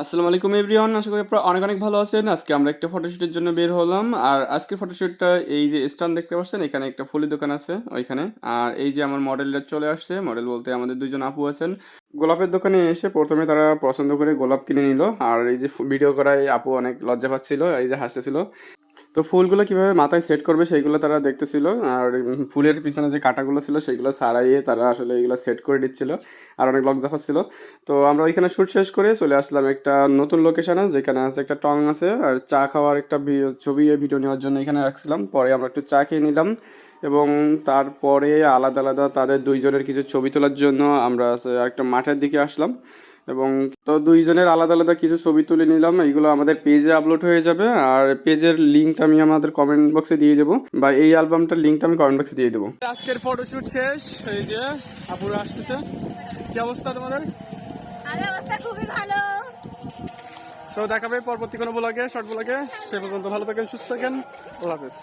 আসসালামু আলাইকুম এভরিওয়ান, আশা করি আপনারা অনেক অনেক ভালো আছেন। আজকে আমরা একটা ফটোশুটের জন্য বের হলাম। আর আজকের ফটোশুটটা এই যে স্ট্যান্ড দেখতে পাচ্ছেন, এখানে একটা ফুলের দোকান আছে ওইখানে। আর এই যে আমার মডেলটা চলে আসছে, মডেল বলতে আমাদের দুইজন আপু আছেন। গোলাপের দোকানে এসে প্রথমে তারা পছন্দ করে গোলাপ কিনে নিল। আর এই যে ভিডিও করায় আপু অনেক লজ্জা পাচ্ছিল, এই যে হাসতেছিল। তো ফুলগুলো কিভাবে মাথায় সেট করবে সেইগুলো তারা দেখতেছিল। আর ফুলের পিছনে যে কাঁটাগুলো ছিল সেইগুলো ছাড়াইয়ে তারা আসলে এগুলো সেট করে দিচ্ছিল। আর অনেক লজ্জা পাচ্ছিল। তো আমরা ওইখানে শ্যুট শেষ করে চলে আসলাম একটা নতুন লোকেশনে, যেখানে আছে একটা টং আছে আর চা খাওয়ার একটা ছবি ভিডিও নেওয়ার জন্য এখানে রাখছিলাম। পরে আমরা একটু চা খেয়ে নিলাম এবং তারপরে আলাদা আলাদা তাদের দুইজনের কিছু ছবি তোলার জন্য আমরা একটা মাঠের দিকে আসলাম। এবং তো দুইজনের আলাদা আলাদা কিছু ছবি তুলে নিলাম, এইগুলো আমাদের পেজে আপলোড হয়ে যাবে। আর পেজের লিঙ্কটা আমি আমাদের কমেন্ট বক্সে দিয়ে দেবো, বা এই অ্যালবামটার লিঙ্কটা আমি কমেন্ট বক্সে দিয়ে দেবো। আজকের ফটোশুট শেষ, এই যে আপুরা আসতেছে। কি অবস্থা তোমাদের? আমার অবস্থা খুবই ভালো। তো দেখাবে পরবর্তী কোনো ব্লগে, শর্ট ব্লগে। সে পর্যন্ত ভালো থাকেন, সুস্থ থাকেন, আল্লাহ হাফেজ।